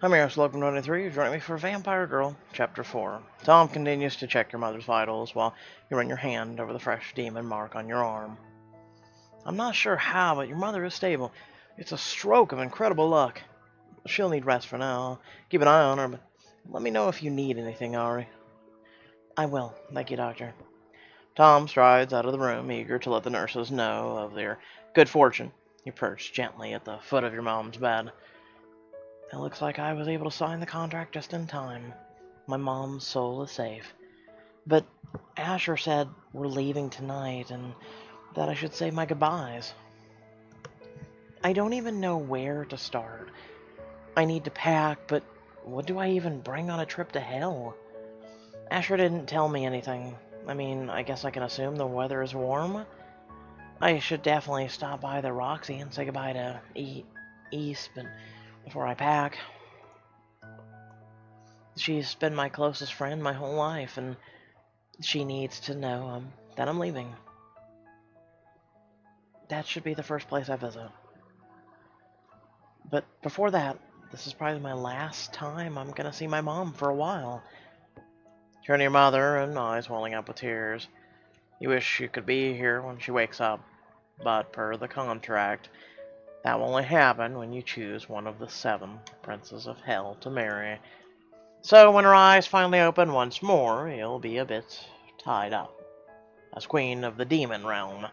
I'm your host, Logan 23. You're joining me for Vampire Girl, Chapter 4. Tom continues to check your mother's vitals while you run your hand over the fresh demon mark on your arm. I'm not sure how, but your mother is stable. It's a stroke of incredible luck. She'll need rest for now. Keep an eye on her, but let me know if you need anything, Ari. I will. Thank you, Doctor. Tom strides out of the room, eager to let the nurses know of their good fortune. You perch gently at the foot of your mom's bed. It looks like I was able to sign the contract just in time. My mom's soul is safe. But Asher said we're leaving tonight and that I should say my goodbyes. I don't even know where to start. I need to pack, but what do I even bring on a trip to hell? Asher didn't tell me anything. I mean, I guess I can assume the weather is warm. I should definitely stop by the Roxy and say goodbye to Easton before I pack. She's been my closest friend my whole life, and she needs to know that I'm leaving. That should be the first place I visit. But before that, this is probably my last time I'm gonna see my mom for a while. Turn to your mother and eyes welling up with tears. You wish you could be here when she wakes up, but per the contract, that will only happen when you choose one of the 7 princes of hell to marry. So when her eyes finally open once more, you'll be a bit tied up as queen of the demon realm.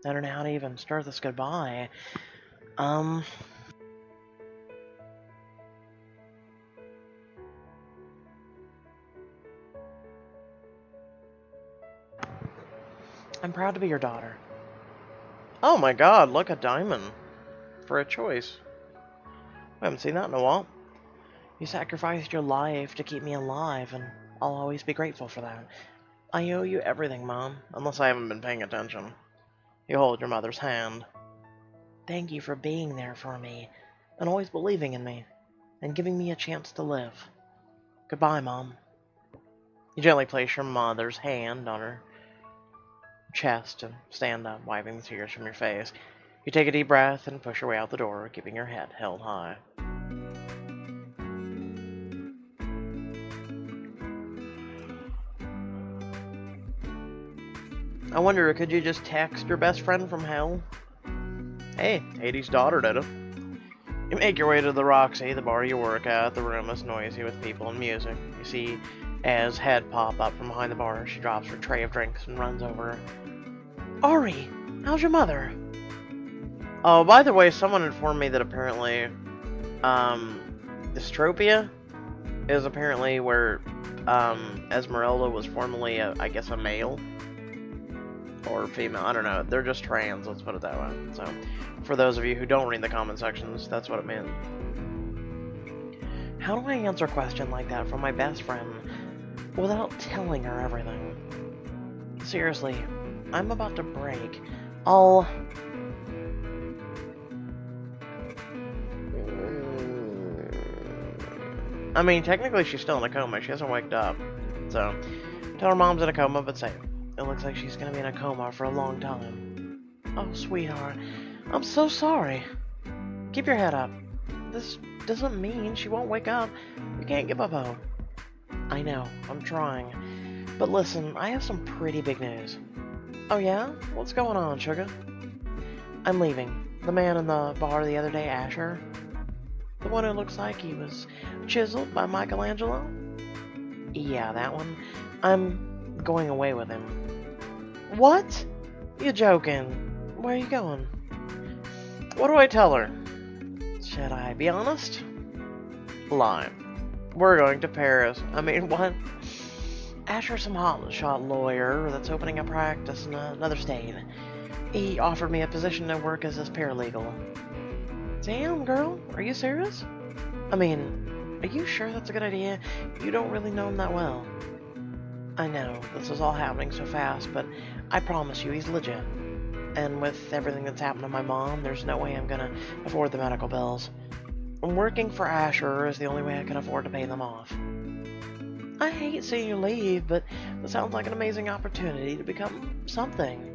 I don't know how to even start this goodbye. I'm proud to be your daughter. Oh my god, look, a diamond. For a choice. I haven't seen that in a while. You sacrificed your life to keep me alive, and I'll always be grateful for that. I owe you everything, Mom, unless I haven't been paying attention. You hold your mother's hand. Thank you for being there for me, and always believing in me, and giving me a chance to live. Goodbye, Mom. You gently place your mother's hand on her chest and stand up, wiping the tears from your face. You take a deep breath and push your way out the door, keeping your head held high. I wonder, could you just text your best friend from hell? Hey, Hades' daughter did it. You make your way to the Roxy, the bar you work at. The room is noisy with people and music. You see Ez's head pop up from behind the bar. She drops her tray of drinks and runs over. Ari, how's your mother? Oh, by the way, someone informed me that apparently, dystropia is apparently where, Esmeralda was formerly, I guess, a male. Or female, I don't know. They're just trans, let's put it that way. So, for those of you who don't read the comment sections, that's what it meant. How do I answer a question like that from my best friend without telling her everything? Seriously, I'm about to break. I mean, technically she's still in a coma. She hasn't waked up. So, tell her mom's in a coma, but say it. It looks like she's gonna be in a coma for a long time. Oh, sweetheart. I'm so sorry. Keep your head up. This doesn't mean she won't wake up. You can't give up hope. I know, I'm trying. But listen, I have some pretty big news. Oh yeah? What's going on, sugar? I'm leaving. The man in the bar the other day, Asher. The one who looks like he was chiseled by Michelangelo? Yeah, that one. I'm going away with him. What? You joking? Where are you going? What do I tell her? Should I be honest? Lie. We're going to Paris. I mean, what? Asher's some hotshot lawyer that's opening a practice in another state. He offered me a position to work as his paralegal. Damn, girl, are you serious? I mean, are you sure that's a good idea? You don't really know him that well. I know, this is all happening so fast, but I promise you he's legit. And with everything that's happened to my mom, there's no way I'm gonna afford the medical bills. Working for Asher is the only way I can afford to pay them off. I hate seeing you leave, but it sounds like an amazing opportunity to become something.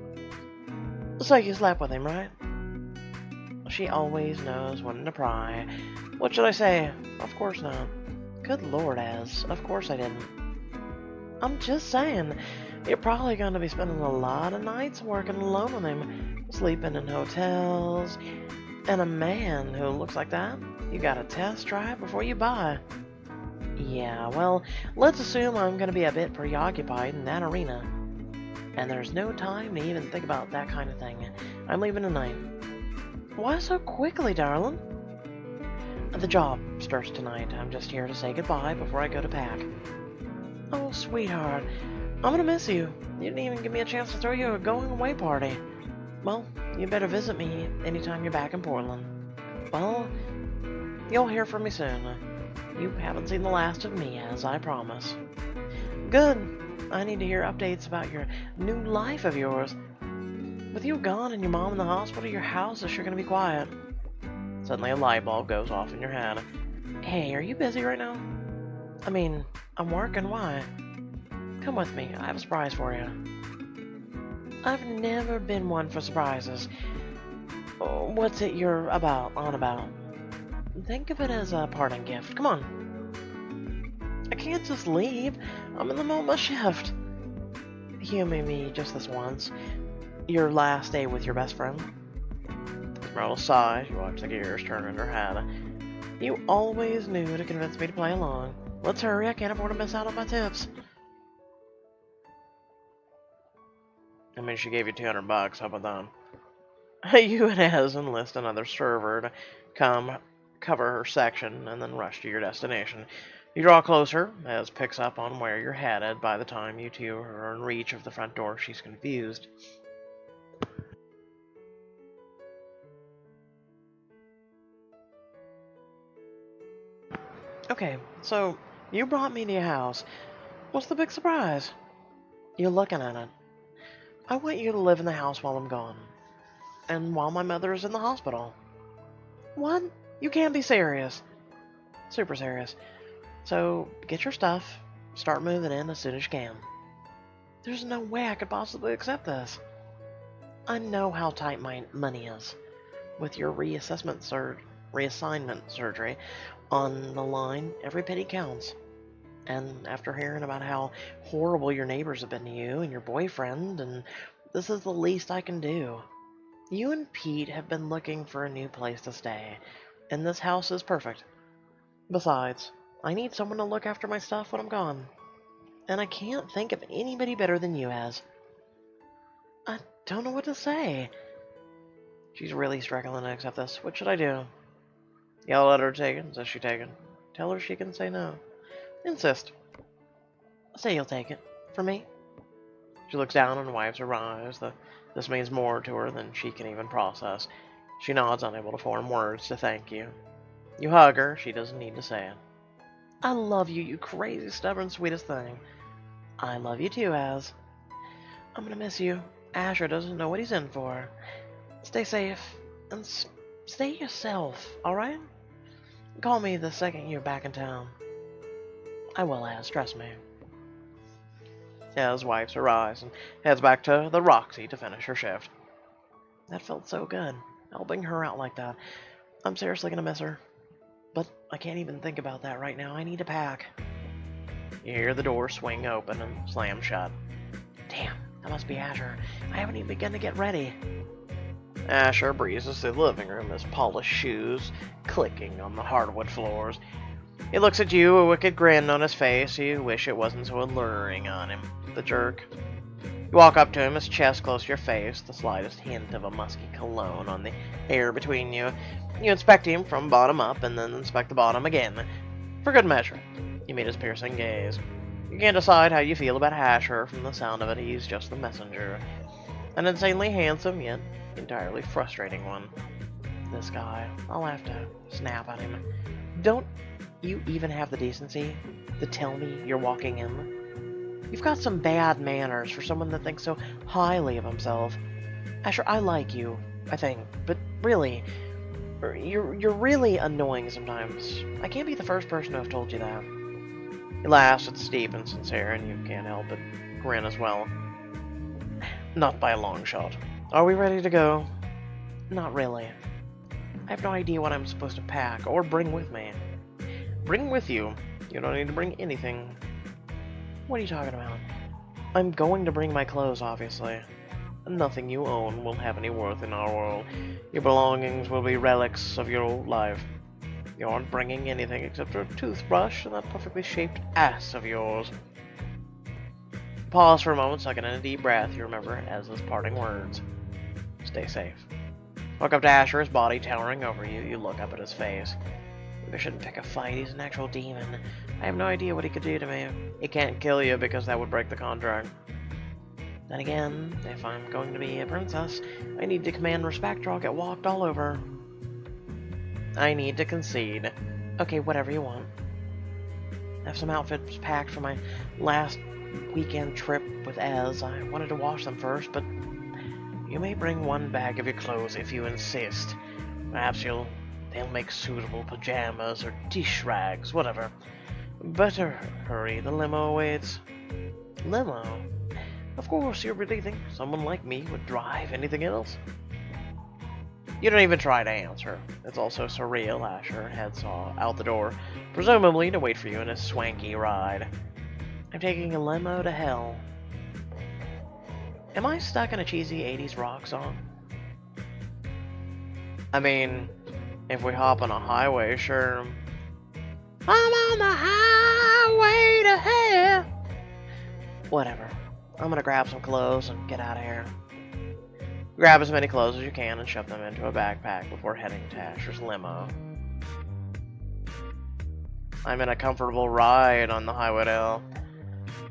So you slept with him, right? She always knows when to pry. What should I say? Of course not. Good Lord, Az. Of course I didn't. I'm just saying, you're probably going to be spending a lot of nights working alone with him, sleeping in hotels, and a man who looks like that, you gotta test drive before you buy. Yeah, well, let's assume I'm going to be a bit preoccupied in that arena. And there's no time to even think about that kind of thing. I'm leaving tonight. Why so quickly, darling? The job starts tonight. I'm just here to say goodbye before I go to pack. Oh, sweetheart, I'm gonna miss you. You didn't even give me a chance to throw you a going-away party. Well, you better visit me anytime you're back in Portland. Well, you'll hear from me soon. You haven't seen the last of me, as I promise. Good. I need to hear updates about your new life of yours. With you gone and your mom in the hospital, your house is sure gonna be quiet. Suddenly a light bulb goes off in your head. Hey, are you busy right now? I mean, I'm working, why? Come with me, I have a surprise for you. I've never been one for surprises. What's it you're on about? Think of it as a parting gift. Come on. I can't just leave. I'm in the middle of my shift. Humor me just this once. Your last day with your best friend? Esmeralda sighs. You watch the gears turn in her head. You always knew to convince me to play along. Let's hurry. I can't afford to miss out on my tips. I mean, she gave you $200. How about that? You and Az enlist another server to come cover her section and then rush to your destination. You draw closer. Az picks up on where you're headed. By the time you two are in reach of the front door, she's confused. Okay, so you brought me to your house. What's the big surprise? You're looking at it. I want you to live in the house while I'm gone. And while my mother is in the hospital. What? You can't be serious. Super serious. So, get your stuff. Start moving in as soon as you can. There's no way I could possibly accept this. I know how tight my money is. With your reassignment surgery on the line, every penny counts. And after hearing about how horrible your neighbors have been to you and your boyfriend, and this is the least I can do. You and Pete have been looking for a new place to stay, and this house is perfect. Besides, I need someone to look after my stuff when I'm gone. And I can't think of anybody better than you, Az. I don't know what to say. She's really struggling to accept this. What should I do? Yell at her to take it. Says she take it. Tell her she can say no. Insist. Say you'll take it. For me? She looks down and wipes her eyes. This means more to her than she can even process. She nods, unable to form words to thank you. You hug her. She doesn't need to say it. I love you, you crazy, stubborn, sweetest thing. I love you too, Az. I'm gonna miss you. Asher doesn't know what he's in for. Stay safe, and stay yourself, alright? Call me the second you're back in town. I will, Az, trust me. Az wipes her eyes and heads back to the Roxy to finish her shift. That felt so good, helping her out like that. I'm seriously gonna miss her. But I can't even think about that right now. I need to pack. You hear the door swing open and slam shut. Damn, that must be Asher. I haven't even begun to get ready. Asher breezes through the living room, his polished shoes clicking on the hardwood floors. He looks at you, a wicked grin on his face. You wish it wasn't so alluring on him, the jerk. You walk up to him, his chest close to your face, the slightest hint of a musky cologne on the air between you. You inspect him from bottom up, and then inspect the bottom again. For good measure, you meet his piercing gaze. You can't decide how you feel about Asher from the sound of it. He's just the messenger. An insanely handsome, yet entirely frustrating one. This guy, I'll have to snap at him. Don't you even have the decency to tell me you're walking in? You've got some bad manners for someone that thinks so highly of himself. Asher, I like you, I think, but really, you're really annoying sometimes. I can't be the first person to have told you that. He laughs. It's deep and sincere, and you can't help but grin as well. Not by a long shot. Are we ready to go? Not really. I have no idea what I'm supposed to pack or bring with me. Bring with you? You don't need to bring anything. What are you talking about? I'm going to bring my clothes, obviously. Nothing you own will have any worth in our world. Your belongings will be relics of your old life. You aren't bringing anything except for a toothbrush and that perfectly shaped ass of yours. Pause for a moment, sucking in a deep breath. You remember Ezra's parting words. Stay safe. Look up to Asher, his body towering over you. You look up at his face. Maybe I shouldn't pick a fight. He's an actual demon. I have no idea what he could do to me. He can't kill you because that would break the contract. Then again, if I'm going to be a princess, I need to command respect or I'll get walked all over. I need to concede. Okay, whatever you want. I have some outfits packed for my last weekend trip with Ez. I wanted to wash them first, but you may bring one bag of your clothes if you insist. Perhaps they'll make suitable pajamas or dish rags, whatever. Better hurry, the limo awaits. Limo? Of course, you really think someone like me would drive anything else? You don't even try to answer. It's also surreal. Asher heads out the door, presumably to wait for you in a swanky ride. I'm taking a limo to hell. Am I stuck in a cheesy 80s rock song? I mean, if we hop on a highway, sure. I'm on the highway to hell. Whatever. I'm gonna grab some clothes and get out of here. Grab as many clothes as you can and shove them into a backpack before heading to Asher's limo. I'm in a comfortable ride on the highway to hell.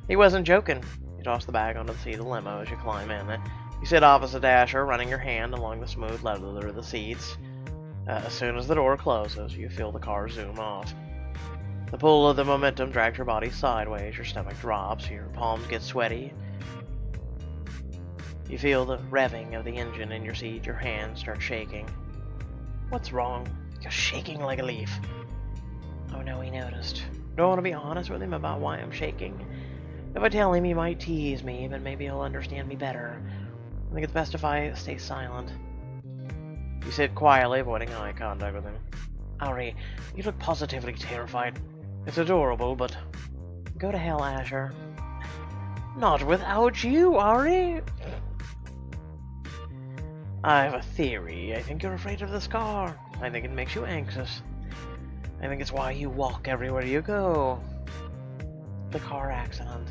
He wasn't joking. You toss the bag onto the seat of the limo as you climb in. You sit opposite Asher, running your hand along the smooth leather of the seats. As soon as the door closes, you feel the car zoom off. The pull of the momentum drags your body sideways, your stomach drops, your palms get sweaty. You feel the revving of the engine in your seat, your hands start shaking. What's wrong? You're shaking like a leaf. Oh no, he noticed. Don't want to be honest with him about why I'm shaking. If I tell him, he might tease me, but maybe he'll understand me better. I think it's best if I stay silent. You sit quietly, avoiding eye contact with him. Ari, you look positively terrified. It's adorable, but... Go to hell, Asher. Not without you, Ari! I have a theory. I think you're afraid of this car. I think it makes you anxious. I think it's why you walk everywhere you go. The car accident.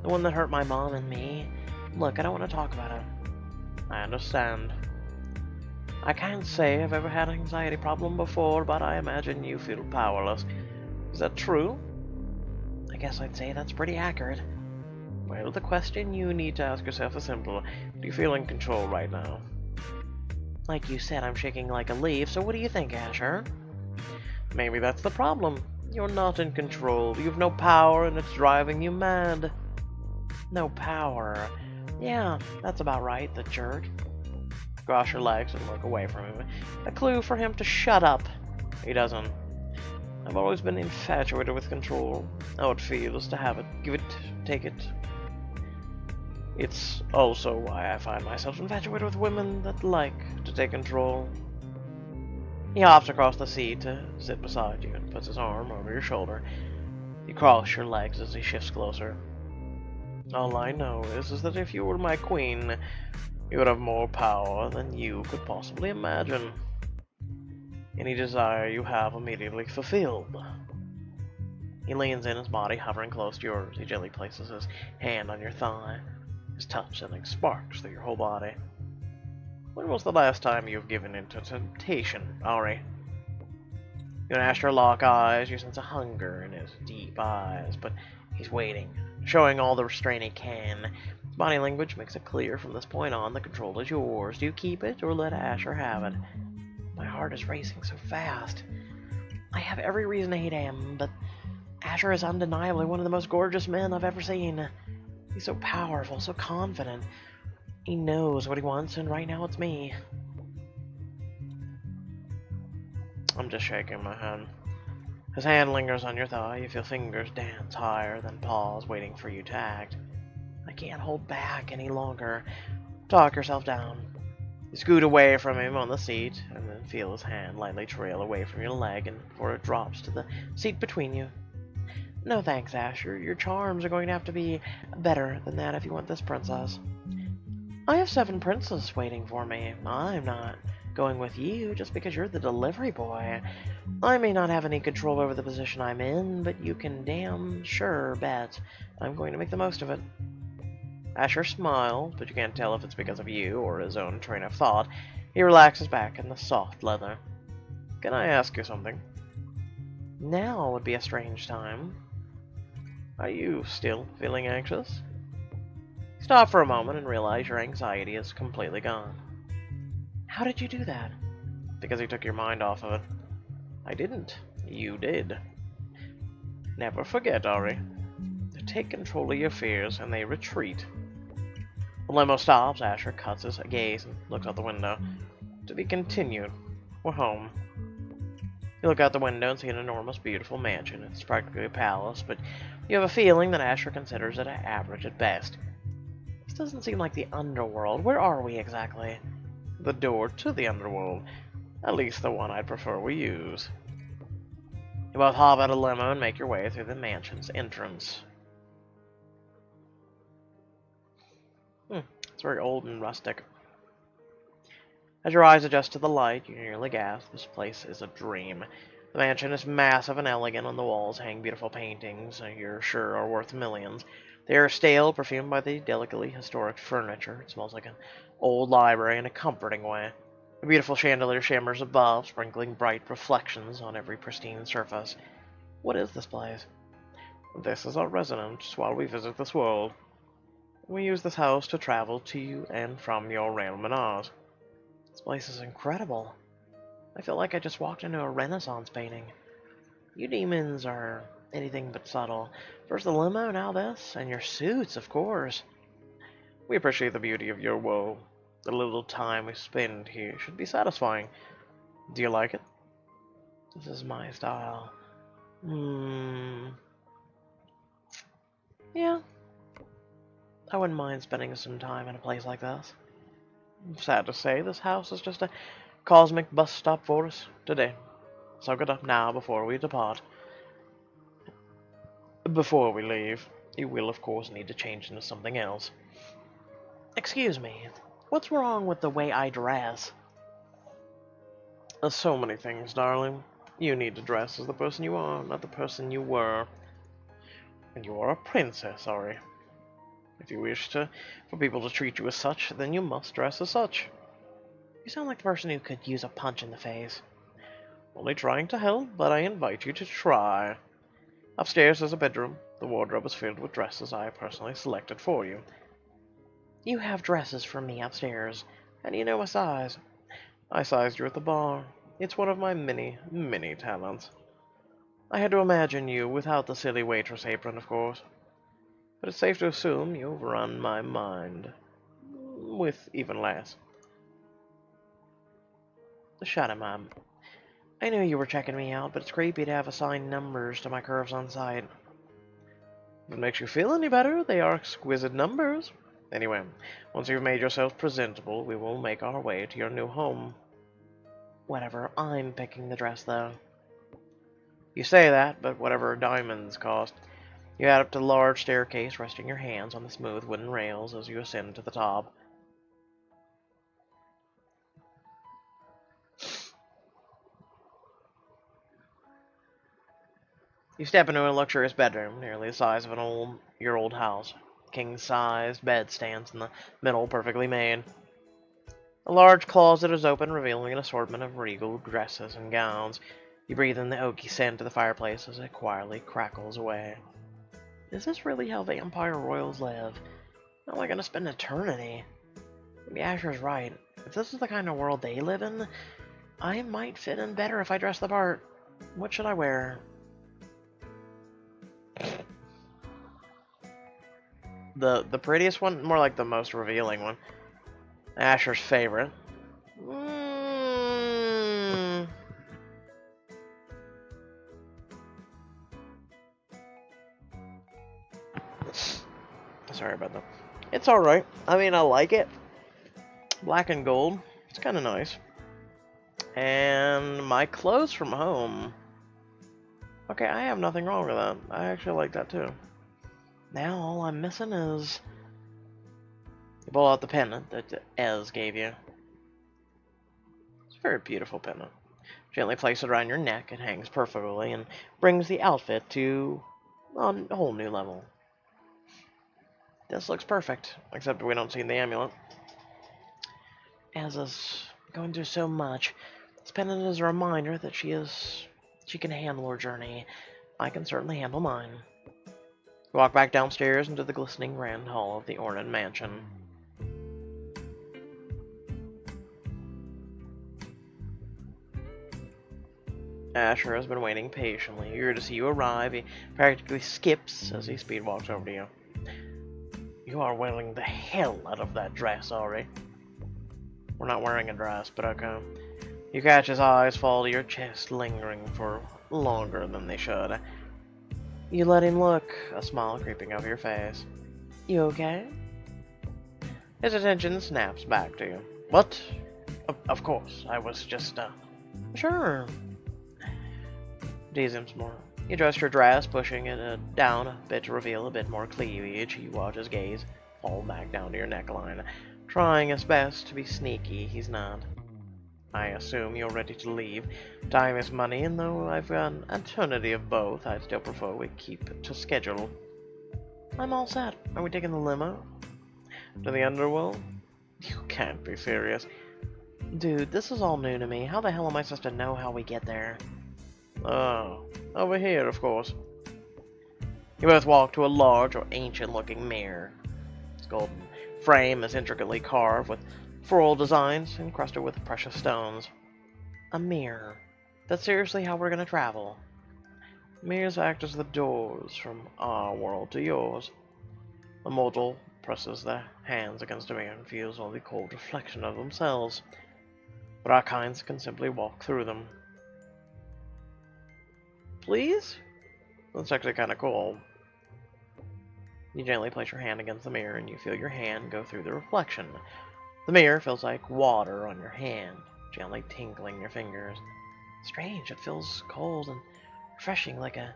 The one that hurt my mom and me. Look, I don't want to talk about it. I understand. I can't say I've ever had an anxiety problem before, but I imagine you feel powerless. Is that true? I guess I'd say that's pretty accurate. Well, the question you need to ask yourself is simple. Do you feel in control right now? Like you said, I'm shaking like a leaf, so what do you think, Asher? Maybe that's the problem. You're not in control. You have no power, and it's driving you mad. No power. Yeah, that's about right, the jerk. Cross your legs and look away from him. A clue for him to shut up. He doesn't. I've always been infatuated with control. How it feels to have it. Give it, take it. It's also why I find myself infatuated with women that like to take control. He hops across the seat to sit beside you and puts his arm over your shoulder. You cross your legs as he shifts closer. All I know is that if you were my queen, you would have more power than you could possibly imagine. Any desire you have immediately fulfilled. He leans in, his body hovering close to yours. He gently places his hand on your thigh. His touch sending sparks through your whole body. When was the last time you've given in to temptation, Ari? You and Asher lock eyes. You sense a hunger in his deep eyes, but he's waiting, showing all the restraint he can. His body language makes it clear from this point on the control is yours. Do you keep it or let Asher have it? My heart is racing so fast. I have every reason to hate him, but Asher is undeniably one of the most gorgeous men I've ever seen. He's so powerful, so confident. He knows what he wants, and right now it's me. I'm just shaking my head. His hand lingers on your thigh. You feel fingers dance higher, then pause, waiting for you to act. I can't hold back any longer. Talk yourself down. You scoot away from him on the seat, and then feel his hand lightly trail away from your leg and before it drops to the seat between you. No thanks, Asher. Your charms are going to have to be better than that if you want this princess. I have 7 princes waiting for me. I'm not going with you just because you're the delivery boy. I may not have any control over the position I'm in, but you can damn sure bet I'm going to make the most of it. Asher smiles, but you can't tell if it's because of you or his own train of thought. He relaxes back in the soft leather. Can I ask you something? Now would be a strange time. Are you still feeling anxious? Stop for a moment and realize your anxiety is completely gone. How did you do that? Because he took your mind off of it. I didn't. You did. Never forget, Ari. Take control of your fears and they retreat. The limo stops. Asher cuts his gaze and looks out the window. To be continued. We're home. You look out the window and see an enormous, beautiful mansion. It's practically a palace, but you have a feeling that Asher considers it average at best. This doesn't seem like the underworld. Where are we exactly? The door to the underworld. At least the one I'd prefer we use. You both hop out of the limo and make your way through the mansion's entrance. It's very old and rustic. As your eyes adjust to the light, you nearly gasp. This place is a dream. The mansion is massive and elegant. On the walls hang beautiful paintings you're sure are worth millions. They are stale, perfumed by the delicately historic furniture. It smells like an old library in a comforting way. A beautiful chandelier shimmers above, sprinkling bright reflections on every pristine surface. What is this place? This is our residence while we visit this world. We use this house to travel to and from your realm and ours. This place is incredible. I feel like I just walked into a Renaissance painting. You demons are anything but subtle. First the limo, now this, and your suits, of course. We appreciate the beauty of your world. The little time we spend here should be satisfying. Do you like it? This is my style. Yeah. I wouldn't mind spending some time in a place like this. Sad to say, this house is just a cosmic bus stop for us today. So get up now before we depart. Before we leave, you will of course need to change into something else. Excuse me, what's wrong with the way I dress? So many things, darling. You need to dress as the person you are, not the person you were. And you are a princess, Ari. If you wish for people to treat you as such, then you must dress as such. You sound like the person who could use a punch in the face. Only trying to help, but I invite you to try. Upstairs is a bedroom. The wardrobe is filled with dresses I personally selected for you. You have dresses for me upstairs, and you know my size. I sized you at the bar. It's one of my many, many talents. I had to imagine you without the silly waitress apron, of course. But it's safe to assume you've run my mind. With even less. Shut him up. I knew you were checking me out, but it's creepy to have assigned numbers to my curves on sight. If it makes you feel any better, they are exquisite numbers. Anyway, once you've made yourself presentable, we will make our way to your new home. Whatever, I'm picking the dress, though. You say that, but whatever diamonds cost. You head up to the large staircase, resting your hands on the smooth wooden rails as you ascend to the top. You step into a luxurious bedroom, nearly the size of your old house. King-sized bed stands in the middle, perfectly made. A large closet is open, revealing an assortment of regal dresses and gowns. You breathe in the oaky scent of the fireplace as it quietly crackles away. Is this really how vampire royals live? How am I going to spend eternity? Maybe Asher's right. If this is the kind of world they live in, I might fit in better if I dress the part. What should I wear? The prettiest one? More like the most revealing one. Asher's favorite. Sorry about that. It's alright. I mean, I like it. Black and gold. It's kind of nice. And my clothes from home. Okay, I have nothing wrong with that. I actually like that too. Now all I'm missing is... You pull out the pendant that Ez gave you. It's a very beautiful pendant. Gently place it around your neck. It hangs perfectly and brings the outfit to a whole new level. This looks perfect, except we don't see the amulet. Ez is going through so much. This pendant is a reminder that she can handle her journey. I can certainly handle mine. You walk back downstairs into the glistening grand hall of the Ornan mansion. Asher has been waiting patiently, eager to see you arrive. He practically skips as he speed walks over to you. You are wearing the hell out of that dress, Ari. We're not wearing a dress, but okay. You catch his eyes fall to your chest, lingering for longer than they should. You let him look, a smile creeping over your face. You okay? His attention snaps back to you. What? Of course, I was just, Sure. Tease him some more. You adjust your dress, pushing it down a bit to reveal a bit more cleavage. You watch his gaze fall back down to your neckline. Trying his best to be sneaky, he's not. I assume you're ready to leave. Time is money, and though I've got an alternative of both, I'd still prefer we keep to schedule. I'm all set. Are we taking the limo? To the underworld? You can't be serious. Dude, this is all new to me. How the hell am I supposed to know how we get there? Oh, over here, of course. You both walk to a large or ancient-looking mirror. Its golden frame is intricately carved with floral designs encrusted with precious stones. A mirror. That's seriously how we're gonna travel. Mirrors act as the doors from our world to yours. The mortal presses their hands against a mirror and feels only the cold reflection of themselves. But our kinds can simply walk through them. Please? That's actually kind of cool. You gently place your hand against the mirror and you feel your hand go through the reflection. The mirror feels like water on your hand, gently tingling your fingers. Strange, it feels cold and refreshing like a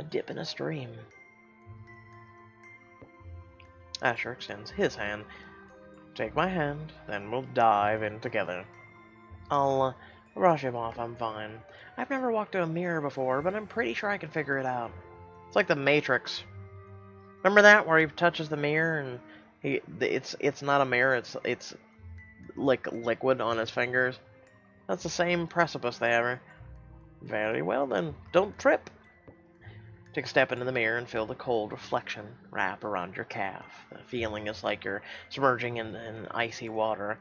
dip in a stream. Asher extends his hand. Take my hand, then we'll dive in together. I'll brush him off, I'm fine. I've never walked through a mirror before, but I'm pretty sure I can figure it out. It's like the Matrix. Remember that, where he touches the mirror and it's not a mirror, it's like liquid on his fingers? That's the same precipice they have. Very well then, don't trip. Take a step into the mirror and feel the cold reflection wrap around your calf. The feeling is like you're submerging in icy water.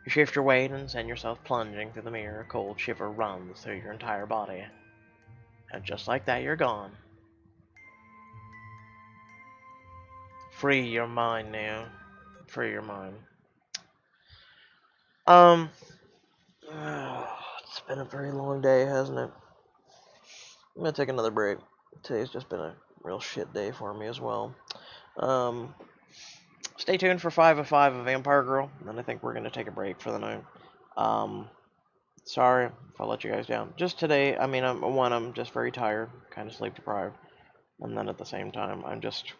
You shift your weight and send yourself plunging through the mirror. A cold shiver runs through your entire body. And just like that, you're gone. Free your mind now. Free your mind. It's been a very long day, hasn't it? I'm gonna take another break. Today's just been a real shit day for me as well. Stay tuned for 5 of 5 of Vampire Girl, and then I think we're gonna take a break for the night. Sorry if I let you guys down. Just today, I mean, I'm just very tired, kind of sleep deprived, and then at the same time, I'm just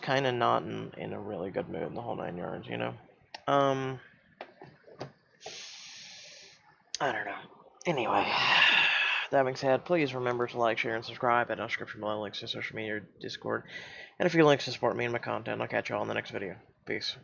kind of not in a really good mood in the whole 9 yards, you know? I don't know. Anyway, that being said, please remember to like, share, and subscribe. Add description below links to social media, Discord, and a few links to support me and my content. I'll catch you all in the next video. Peace.